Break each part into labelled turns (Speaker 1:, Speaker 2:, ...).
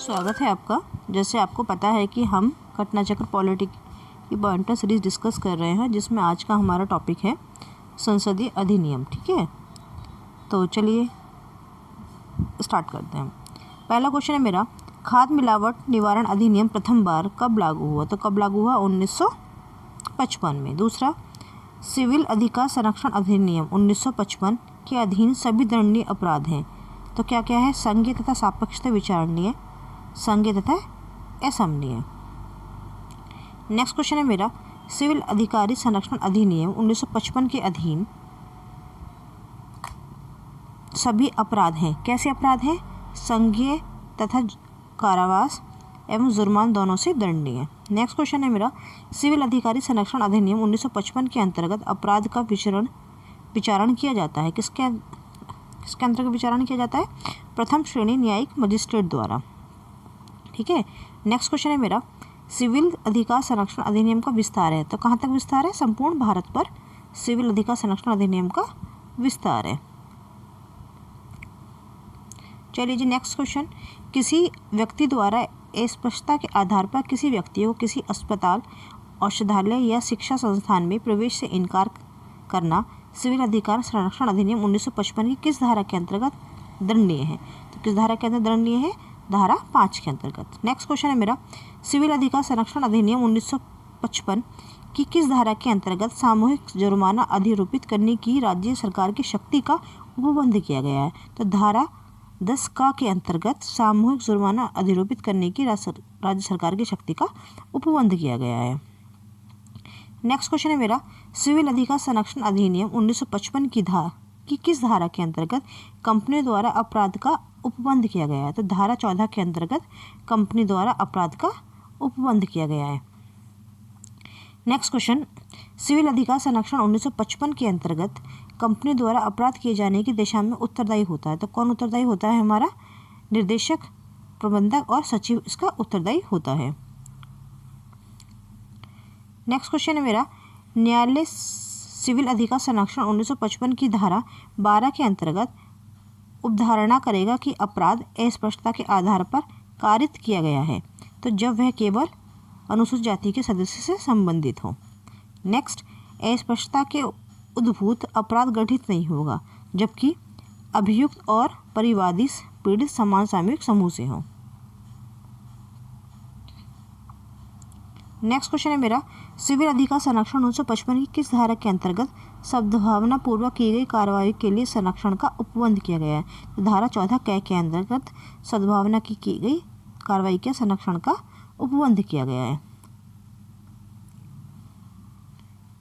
Speaker 1: स्वागत है आपका। जैसे आपको पता है कि हम घटनाचक्र पॉलिटी की पॉइंटर सीरीज डिस्कस कर रहे हैं, जिसमें आज का हमारा टॉपिक है संसदीय अधिनियम। ठीक है, तो चलिए स्टार्ट करते हैं। पहला क्वेश्चन है मेरा, खाद्य मिलावट निवारण अधिनियम प्रथम बार कब लागू हुआ? तो कब लागू हुआ? 1955 में। दूसरा, सिविल अधिकार संरक्षण अधिनियम 1955 के अधीन सभी दंडनीय अपराध हैं। तो क्या क्या है? संज्ञेय तथा सापेक्षता विचारणीय, संज्ञेय तथा असमनीय। नेक्स्ट क्वेश्चन है मेरा, सिविल अधिकारी संरक्षण अधिनियम 1955 के अधीन सभी अपराध हैं। कैसे अपराध हैं? संज्ञेय तथा कारावास एवं जुर्मान दोनों से दंडनीय। नेक्स्ट क्वेश्चन है मेरा, सिविल अधिकारी संरक्षण अधिनियम 1955 के अंतर्गत अपराध का विचारण किया जाता है। किसके अंतर्गत विचारण किया जाता है? प्रथम श्रेणी न्यायिक मजिस्ट्रेट द्वारा। ठीक है। नेक्स्ट क्वेश्चन है मेरा, सिविल अधिकार संरक्षण अधिनियम का विस्तार है। तो कहाँ तक विस्तार है? संपूर्ण भारत पर सिविल अधिकार संरक्षण अधिनियम का विस्तार है। चलिए जी, नेक्स्ट क्वेश्चन, किसी व्यक्ति द्वारा अस्पष्टता के आधार पर किसी व्यक्ति को किसी अस्पताल, औषधालय या शिक्षा संस्थान में प्रवेश से इनकार करना सिविल अधिकार संरक्षण अधिनियम 1955 की किस धारा के अंतर्गत दंडनीय है? तो किस धारा के अंतर्गत दंडनीय है? धारा 5 के अंतर्गत। नेक्स्ट क्वेश्चन है मेरा, सिविल अधिकार संरक्षण अधिनियम 1955 की किस धारा के अंतर्गत सामूहिक जुर्माना अधिरूपित करने की राज्य सरकार की शक्ति का उपबंध किया गया है? तो धारा 10 का के अंतर्गत सामूहिक जुर्माना अधिरूपित करने की राज्य सरकार की शक्ति का उपबंध किया गया है। नेक्स्ट क्वेश्चन है मेरा, सिविल अधिकार संरक्षण अधिनियम 1955 की किस धारा के अंतर्गत कंपनी द्वारा अपराध का उपबंध किया गया है? तो धारा 14 के अंतर्गत कंपनी द्वारा अपराध का उपबंध किया गया है। नेक्स्ट क्वेश्चन, सिविल अधिकार संरक्षण 1955 के अंतर्गत कंपनी द्वारा अपराध किए जाने की दिशा में उत्तरदायी होता है। तो कौन उत्तरदायी होता है? हमारा निर्देशक, प्रबंधक और सचिव इसका उत्तरदायी होता है। नेक्स्ट क्वेश्चन है मेरा, न्यायालय सिविल अधिकार संरक्षण 1955 की धारा 12 के अंतर्गत उपधारणा करेगा कि अपराध अस्पष्टता के आधार पर कारित किया गया है, तो जब वह केवल अनुसूचित जाति के सदस्य से संबंधित हो। नेक्स्ट, अस्पष्टता के उद्भूत अपराध गठित नहीं होगा जबकि अभियुक्त और परिवादी पीड़ित समान सामूहिक समूह से हों। नेक्स्ट क्वेश्चन है मेरा, सिविल अधिकार संरक्षण 1955 की किस धारा के अंतर्गत सद्भावना पूर्वक की गई कार्रवाई के लिए संरक्षण का उपबंध किया गया है? तो धारा 14 के अंतर्गत सद्भावना की गई कार्रवाई के संरक्षण का उपबंध किया गया है।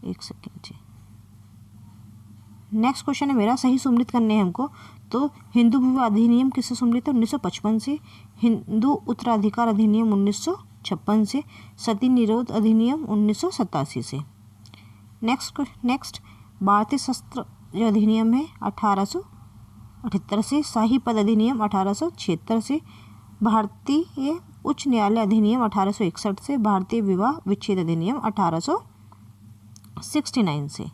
Speaker 1: एक सेकेंड जी। नेक्स्ट क्वेश्चन है मेरा, सही सुमलित करने हैं हमको। तो हिंदू विवाह अधिनियम किससे सुमलित है? 1955 से। हिंदू उत्तराधिकार अधिनियम 1956 से। सती निरोध अधिनियम 1987 से। नेक्स्ट भारतीय शस्त्र जो अधिनियम है 1878 से। शाही पद अधिनियम 1876 से। भारतीय उच्च न्यायालय अधिनियम 1861 से। भारतीय विवाह विच्छेद अधिनियम 1869 से।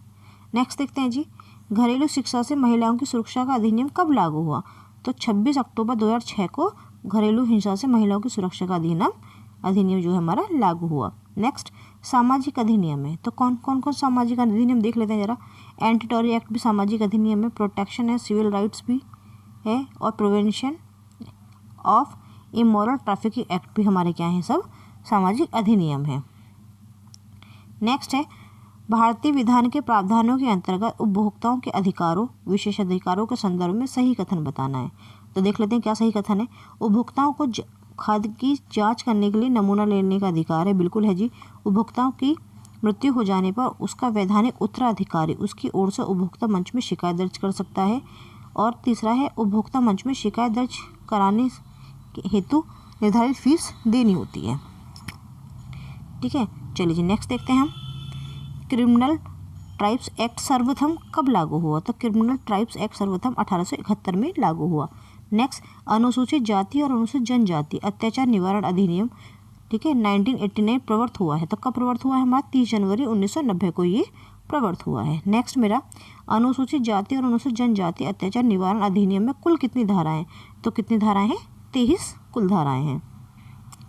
Speaker 1: नेक्स्ट देखते हैं जी, घरेलू शिक्षा से महिलाओं की सुरक्षा का अधिनियम कब लागू हुआ? तो 26 अक्टूबर 2006 को घरेलू हिंसा से महिलाओं की सुरक्षा का अधिनियम जो है हमारा लागू हुआ। नेक्स्ट, सामाजिक अधिनियम है। तो कौन कौन सामाजिक अधिनियम देख लेते हैं जरा। एंटी टॉरी एक्ट भी सामाजिक अधिनियम है, प्रोटेक्शन है, सिविल राइट्स भी है और prevention of immoral trafficking act भी हमारे क्या है? सब सामाजिक अधिनियम है। नेक्स्ट है, भारतीय विधान के प्रावधानों के अंतर्गत उपभोक्ताओं के अधिकारों, विशेष अधिकारों के संदर्भ में सही कथन बताना है। तो देख लेते हैं क्या सही कथन है। उपभोक्ताओं को खाद्य की जांच करने के लिए नमूना लेने का अधिकार है। बिल्कुल है जी। उपभोक्ताओं की मृत्यु हो जाने पर उसका वैधानिक उत्तराधिकारी उसकी ओर से उपभोक्ता मंच में शिकायत दर्ज कर सकता है। और तीसरा है, उपभोक्ता मंच में शिकायत दर्ज कराने हेतु निर्धारित फीस देनी होती है। ठीक है, चलिए जी नेक्स्ट देखते हैं हम, क्रिमिनल ट्राइब्स एक्ट सर्वप्रथम कब लागू हुआ? तो क्रिमिनल ट्राइब्स एक्ट सर्वप्रथम 1871 में लागू हुआ। नेक्स्ट, अनुसूचित जाति और अनुसूचित जनजाति अत्याचार निवारण अधिनियम, ठीक है, 1989 प्रवर्त हुआ है। तो कब प्रवर्त हुआ है? हमारा 30 जनवरी 1990 को ये प्रवर्त हुआ है। नेक्स्ट मेरा, अनुसूचित जाति और अनुसूचित जनजाति अत्याचार निवारण अधिनियम में कुल कितनी धाराएं? तो कितनी धाराएं हैं? 23 कुल धाराएं हैं।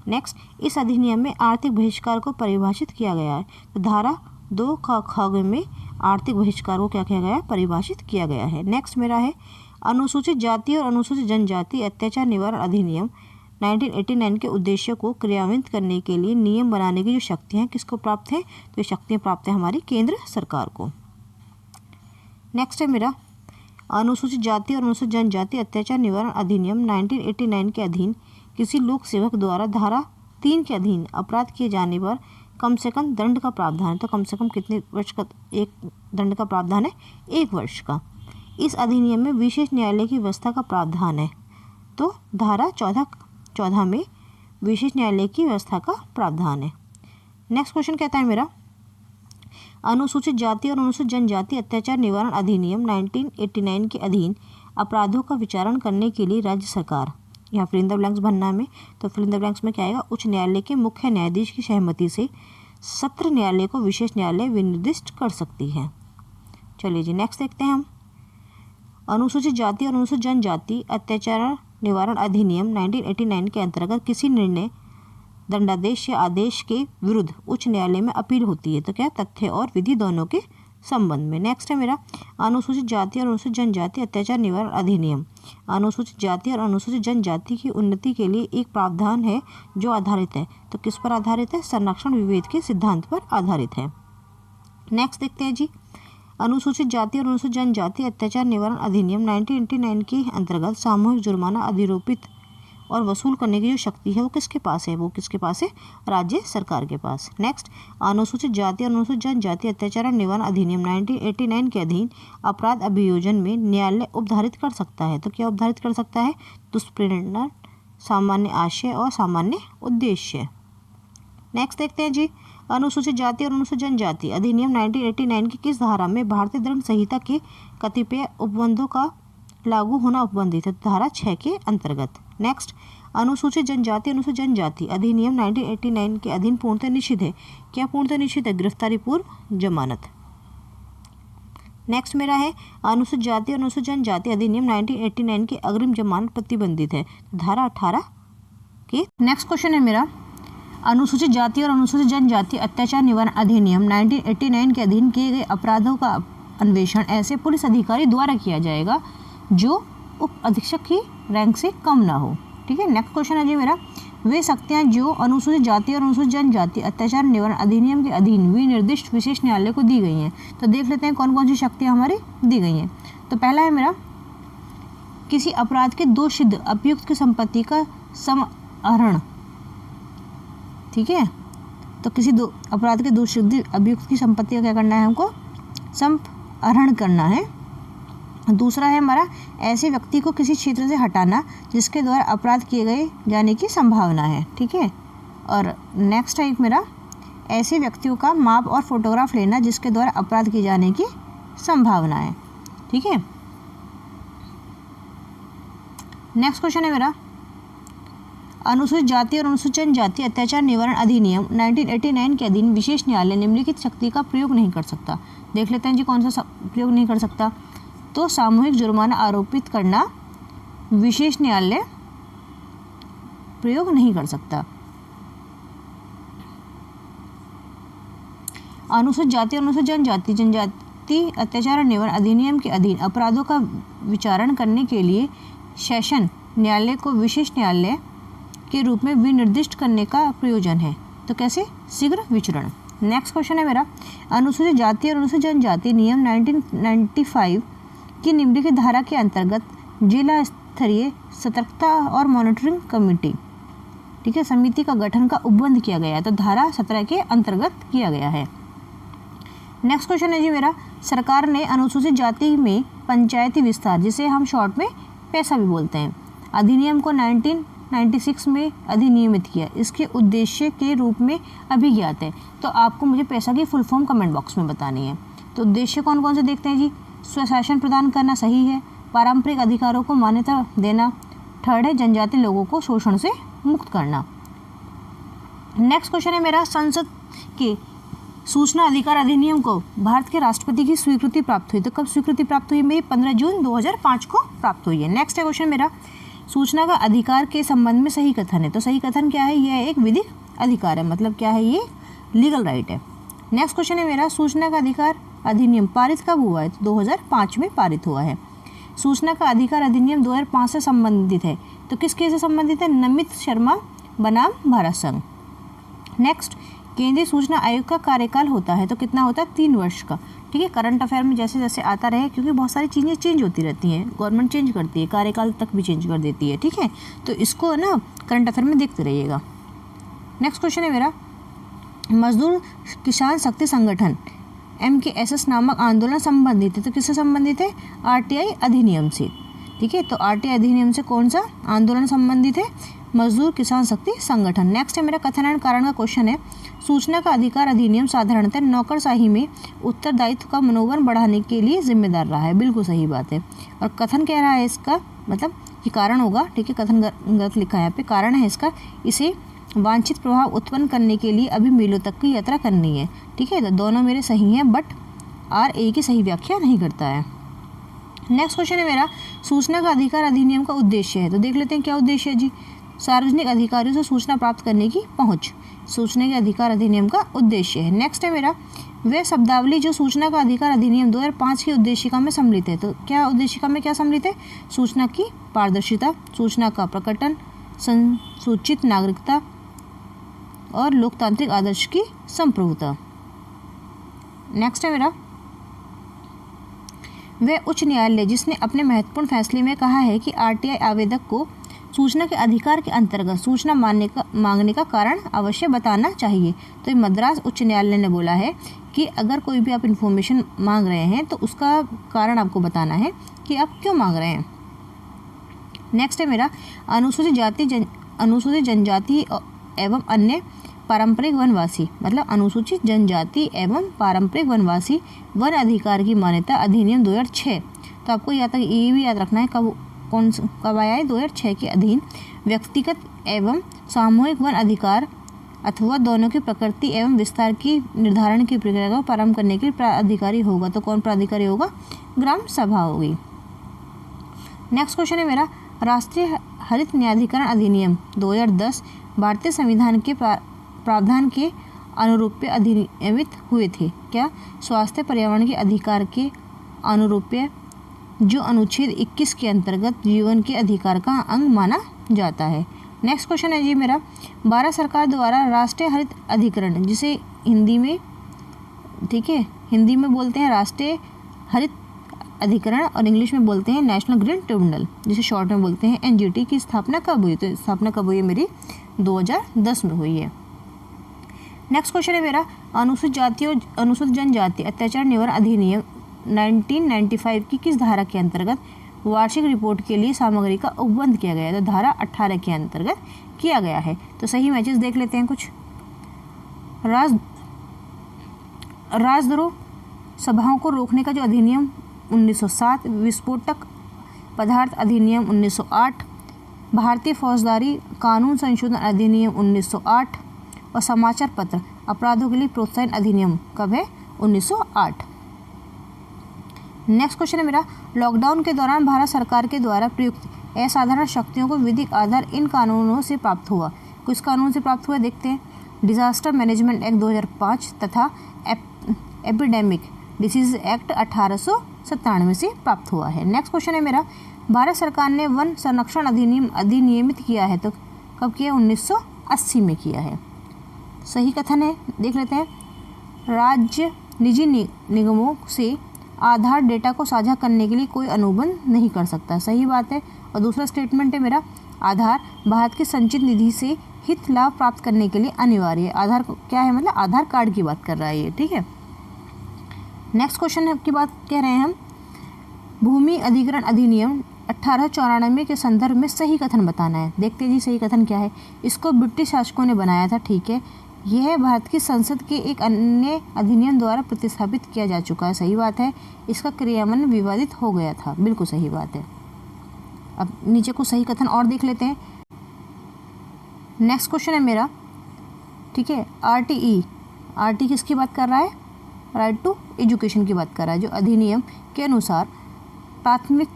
Speaker 1: नेक्स्ट, इस अधिनियम में आर्थिक बहिष्कार को परिभाषित किया गया है। तो धारा 2 ख में आर्थिक बहिष्कार को क्या किया गया है? परिभाषित किया गया है। नेक्स्ट मेरा है अनुसूचित जाति और अनुसूचित जनजाति अत्याचार निवारण अधिनियम 1989 के उद्देश्य को क्रियान्वित करने के लिए नियम बनाने की जो शक्तियाँ हैं किसको प्राप्त है? तो ये शक्तियाँ प्राप्त है हमारी केंद्र सरकार को। नेक्स्ट है मेरा अनुसूचित जाति और अनुसूचित जनजाति अत्याचार निवारण अधिनियम 1989 के अधीन किसी लोक सेवक द्वारा धारा 3 के अधीन अपराध किए जाने पर कम से कम दंड का प्रावधान है। तो कम से कम कितने वर्ष का एक दंड का प्रावधान है? 1 वर्ष का। इस अधिनियम में विशेष न्यायालय की व्यवस्था का प्रावधान है। तो धारा 14 में विशेष न्यायालय की व्यवस्था का प्रावधान है। नेक्स्ट क्वेश्चन कहता है मेरा अनुसूचित जाति और अनुसूचित जनजाति अत्याचार निवारण अधिनियम 1989 के अधीन अपराधों का विचारण करने के लिए राज्य सरकार, यहाँ फिल इन द ब्लैंक्स भरना में, तो फिल इन द ब्लैंक्स में क्या आएगा? उच्च न्यायालय के मुख्य न्यायाधीश की सहमति से सत्र न्यायालय को विशेष न्यायालय विनिर्दिष्ट कर सकती है। चलिए जी नेक्स्ट देखते हैं हम अनुसूचित जाति और अनुसूचित जनजाति अत्याचार निवारण अधिनियम 1989 के अंतर्गत किसी निर्णय, दंडादेश या आदेश के विरुद्ध उच्च न्यायालय में अपील होती है। तो क्या? तथ्य और विधि दोनों के संबंध में। नेक्स्ट है मेरा अनुसूचित जाति और अनुसूचित जनजाति अत्याचार निवारण अधिनियम अनुसूचित जाति और अनुसूचित जनजाति की उन्नति के लिए एक प्रावधान है जो आधारित है। तो किस पर आधारित है? संरक्षण विभेद के सिद्धांत पर आधारित है। नेक्स्ट देखते हैं जी अनुसूचित जाति और अनुसूचित जनजाति अत्याचार निवारण अधिनियम 1989 के अंतर्गत सामूहिक जुर्माना अधिरोपित और वसूल करने की जो शक्ति है वो किसके पास है? वो किसके पास है? राज्य सरकार के पास। नेक्स्ट अनुसूचित जाति और अनुसूचित जनजाति अत्याचार निवारण अधिनियम 1989 के अधीन अपराध अभियोजन में न्यायालय उपधारित कर सकता है। तो क्या उपधारित कर सकता है? दुष्प्रेरणा, सामान्य आशय और सामान्य उद्देश्य। नेक्स्ट देखते हैं जी अनुसूचित जाति और अनुसूचित जनजाति अधिनियम 1989 की किस धारा में भारतीय दंड संहिता के कतिपय उपबंधों का लागू होना उपबंधित है? धारा 6 के अंतर्गत। नेक्स्ट अनुसूचित जनजाति अनुसूचित जनजाति अधिनियम 1989 के अधीन पूर्णतः निषिद्ध है। क्या पूर्णतः निषिद्ध है? गिरफ्तारी पूर्व जमानत। नेक्स्ट मेरा है अनुसूचित जाति और अनुसूचित जनजाति अधिनियम 1989 के अग्रिम जमानत प्रतिबंधित है। धारा 18 के। नेक्स्ट क्वेश्चन है मेरा अनुसूचित जाति और अनुसूचित जनजाति अत्याचार निवारण अधिनियम 1989 के अधीन किए गए अपराधों का अन्वेषण ऐसे पुलिस अधिकारी द्वारा किया जाएगा जो उप अधीक्षक की रैंक से कम ना हो। ठीक है। नेक्स्ट क्वेश्चन है जी मेरा वे शक्तियाँ जो अनुसूचित जाति और अनुसूचित जनजाति अत्याचार निवारण अधिनियम के अधीन विनिर्दिष्ट विशेष न्यायालय को दी गई हैं। तो देख लेते हैं कौन कौन सी शक्तियाँ हमारी दी गई हैं। तो पहला है मेरा किसी अपराध के दोषित अभियुक्त की संपत्ति का समहरण। ठीक है। तो किसी अपराध के दोषित अभियुक्त की संपत्ति का क्या करना है? हमको समहरण करना है। दूसरा है हमारा ऐसे व्यक्ति को किसी क्षेत्र से हटाना जिसके द्वारा अपराध किए गए जाने की संभावना है। ठीक है। और नेक्स्ट है एक मेरा ऐसे व्यक्तियों का माप और फोटोग्राफ लेना जिसके द्वारा अपराध किए जाने की संभावना है। ठीक है। नेक्स्ट क्वेश्चन है मेरा अनुसूचित जाति और अनुसूचित जनजाति अत्याचार निवारण अधिनियम 1989 के अधीन विशेष न्यायालय निम्नलिखित शक्ति का प्रयोग नहीं कर सकता। देख लेते हैं जी कौन सा प्रयोग नहीं कर सकता। तो सामूहिक जुर्माना आरोपित करना विशेष न्यायालय प्रयोग नहीं कर सकता। अनुसूचित जाति और अनुसूचित जनजाति अत्याचार निवारण अधिनियम के अधीन अपराधों का विचारण करने के लिए सेशन न्यायालय को विशेष न्यायालय के रूप में विनिर्दिष्ट करने का प्रयोजन है। तो कैसे? शीघ्र विचरण। नेक्स्ट क्वेश्चन है मेरा अनुसूचित जाति और अनुसूचित जनजाति नियम 1995 की निम्नलिखित धारा के अंतर्गत जिला स्तरीय सतर्कता और मॉनिटरिंग कमेटी, ठीक है, समिति का गठन का उपबंध किया गया है। तो धारा 17 के अंतर्गत किया गया है। नेक्स्ट क्वेश्चन है जी मेरा सरकार ने अनुसूचित जाति में पंचायती विस्तार जिसे हम शॉर्ट में पैसा भी बोलते हैं अधिनियम को 1996 में अधिनियमित किया। इसके उद्देश्य के रूप में अभिज्ञात है। तो आपको मुझे पैसा की फुल फॉर्म कमेंट बॉक्स में बतानी है। तो उद्देश्य कौन कौन से देखते हैं जी स्वशासन प्रदान करना सही है, पारंपरिक अधिकारों को मान्यता देना, थर्ड है जनजाति लोगों को शोषण से मुक्त करना। नेक्स्ट क्वेश्चन है मेरा संसद के सूचना अधिकार अधिनियम को भारत के राष्ट्रपति की स्वीकृति प्राप्त हुई। तो कब स्वीकृति प्राप्त हुई? मेरी 15 जून 2005 को प्राप्त हुई है। नेक्स्ट है क्वेश्चन मेरा सूचना का अधिकार के संबंध में सही कथन है। तो सही कथन क्या है? यह एक विधिक अधिकार है, मतलब क्या है? ये लीगल राइट है। नेक्स्ट क्वेश्चन है मेरा, सूचना का अधिकार अधिनियम पारित कब हुआ है? तो 2005 में पारित हुआ है। सूचना का अधिकार अधिनियम 2005 से संबंधित है। तो किस केस से संबंधित है? नमित शर्मा बनाम भारत संघ। नेक्स्ट, केंद्रीय सूचना आयोग का कार्यकाल होता है तो कितना होता है? 3 वर्ष का। ठीक है, करंट अफेयर में जैसे जैसे आता रहे, क्योंकि बहुत सारी चीज़ें चेंज होती रहती हैं, गवर्नमेंट चेंज करती है, कार्यकाल तक भी चेंज कर देती है। ठीक है, तो इसको ना करंट अफेयर में देखते रहिएगा। नेक्स्ट क्वेश्चन है मेरा, मजदूर किसान शक्ति संगठन MKSS नामक आंदोलन संबंधित है। तो किससे संबंधित है? RTI अधिनियम से। ठीक है, तो RTI अधिनियम से कौन सा आंदोलन संबंधित है? मजदूर किसान शक्ति संगठन। नेक्स्ट है मेरा कथन एंड कारण का क्वेश्चन है, सूचना का अधिकार अधिनियम साधारणतः नौकरशाही में उत्तरदायित्व का मनोबल बढ़ाने के लिए जिम्मेदार रहा है। बिल्कुल सही बात है। और कथन कह रहा है इसका, मतलब ये कारण होगा। ठीक है, कथन गलत लिखा है यहाँ पे, कारण है इसका, इसे वांछित प्रभाव उत्पन्न करने के लिए अभी मीलों तक की यात्रा करनी है। ठीक है, तो दोनों मेरे सही हैं, बट RA की सही व्याख्या नहीं करता है। नेक्स्ट क्वेश्चन है मेरा, सूचना का अधिकार अधिनियम का उद्देश्य है। तो देख लेते हैं क्या उद्देश्य है जी। सार्वजनिक अधिकारियों से सूचना प्राप्त करने की पहुंच सूचना के अधिकार अधिनियम का उद्देश्य है। नेक्स्ट है मेरा, वह शब्दावली जो सूचना का अधिकार अधिनियम 2005 की उद्देशिका में सम्मिलित है। तो क्या उद्देशिका में क्या सम्मिलित है? सूचना की पारदर्शिता, सूचना का प्रकटन, संसूचित नागरिकता और लोकतांत्रिक आदर्श की संप्रभुता। नेक्स्ट है मेरा, वह उच्च न्यायालय जिसने अपने महत्वपूर्ण फैसले में कहा है कि RTI आवेदक को सूचना के अधिकार के अंतर्गत सूचना मांगने का कारण अवश्य बताना चाहिए। तो मद्रास उच्च न्यायालय ने बोला है कि अगर कोई भी आप इन्फॉर्मेशन मांग रहे हैं तो उसका कारण आपको बताना है कि आप क्यों मांग रहे हैं। नेक्स्ट है मेरा, अनुसूचित जनजाति एवं अन्य पारंपरिक वनवासी, मतलब अनुसूचित जनजाति एवं पारंपरिक वनवासी वन अधिकार की मान्यता अधिनियम 2006। तो आपको ये भी याद रखना है कब आया है? 2006 के अधीन व्यक्तिगत एवं सामूहिक वन अधिकार अथवा दोनों की प्रकृति एवं विस्तार की निर्धारण की प्रक्रिया को प्रारंभ करने के लिए प्राधिकारी होगा। तो कौन प्राधिकारी होगा? ग्राम सभा होगी। नेक्स्ट क्वेश्चन है मेरा, राष्ट्रीय हरित न्यायाधिकरण अधिनियम 2010 भारतीय संविधान के प्रावधान के अनुरूप अधिनियमित हुए थे। क्या? स्वास्थ्य पर्यावरण के अधिकार के अनुरूप, जो अनुच्छेद 21 के अंतर्गत जीवन के अधिकार का अंग माना जाता है। नेक्स्ट क्वेश्चन है जी मेरा, भारत सरकार द्वारा राष्ट्रीय हरित अधिकरण, जिसे हिंदी में, ठीक है, हिंदी में बोलते हैं राष्ट्रीय हरित अधिकरण और इंग्लिश में बोलते हैं नेशनल ग्रीन ट्रिब्यूनल, जिसे शॉर्ट में बोलते हैं NGT, की स्थापना कब हुई? तो स्थापना कब हुई है मेरी? 2010 में हुई है। नेक्स्ट क्वेश्चन है मेरा, अनुसूचित जातियों अनुसूचित जनजाति अत्याचार निवारण अधिनियम 1995 की किस धारा के अंतर्गत वार्षिक रिपोर्ट के लिए सामग्री का उपबंध किया गया है? तो धारा 18 के अंतर्गत किया गया है। तो सही मैचेस देख लेते हैं कुछ। राजद्रोह सभाओं को रोकने का जो अधिनियम 1907, विस्फोटक पदार्थ अधिनियम 1908, भारतीय फौजदारी कानून संशोधन अधिनियम 1908 और समाचार पत्र अपराधों के लिए प्रोत्साहन अधिनियम कब है? 1908। नेक्स्ट क्वेश्चन है मेरा, लॉकडाउन के दौरान भारत सरकार के द्वारा प्रयुक्त असाधारण शक्तियों को विधिक आधार इन कानूनों से प्राप्त हुआ। किस कानून से प्राप्त हुआ देखते हैं? डिजास्टर मैनेजमेंट एक्ट 2005 तथा एपिडेमिक डिसीज एक्ट 1897 से प्राप्त हुआ है। नेक्स्ट क्वेश्चन है मेरा, भारत सरकार ने वन संरक्षण अधिनियम अधिनियमित किया है। तो कब किया? 1980 में किया है। सही कथन है, देख लेते हैं। राज्य निजी निगमों से आधार डेटा को साझा करने के लिए कोई अनुबंध नहीं कर सकता। सही बात है। और दूसरा स्टेटमेंट है मेरा, आधार भारत की संचित निधि से हित लाभ प्राप्त करने के लिए अनिवार्य है। आधार क्या है? मतलब आधार कार्ड की बात कर रहा है ये, ठीक है। नेक्स्ट क्वेश्चन की बात कह रहे हैं हम, भूमि अधिग्रहण अधिनियम 1894 के संदर्भ में सही कथन बताना है। देखते हैं जी सही कथन क्या है। इसको ब्रिटिश शासकों ने बनाया था, ठीक है। यह भारत की संसद के एक अन्य अधिनियम द्वारा प्रतिस्थापित किया जा चुका है। सही बात है। इसका क्रियान्वयन विवादित हो गया था। बिल्कुल सही बात है। अब नीचे को सही कथन और देख लेते हैं। नेक्स्ट क्वेश्चन है मेरा, ठीक है, RTE किसकी बात कर रहा है? राइट टू एजुकेशन की बात कर रहा है। जो अधिनियम के अनुसार प्राथमिक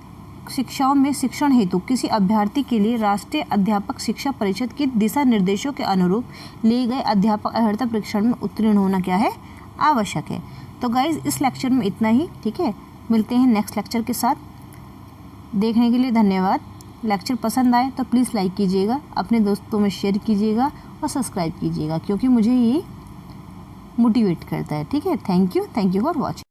Speaker 1: शिक्षाओं में शिक्षण हेतु किसी अभ्यर्थी के लिए राष्ट्रीय अध्यापक शिक्षा परिषद के दिशा निर्देशों के अनुरूप लिए गए अध्यापक अर्हता परीक्षण में उत्तीर्ण होना क्या है, आवश्यक है। तो गाइज इस लेक्चर में इतना ही, ठीक है। मिलते हैं नेक्स्ट लेक्चर के साथ। देखने के लिए धन्यवाद। लेक्चर पसंद आए तो प्लीज़ लाइक कीजिएगा, अपने दोस्तों में शेयर कीजिएगा और सब्सक्राइब कीजिएगा, क्योंकि मुझे ये मोटिवेट करता है, ठीक है। Thank you for watching.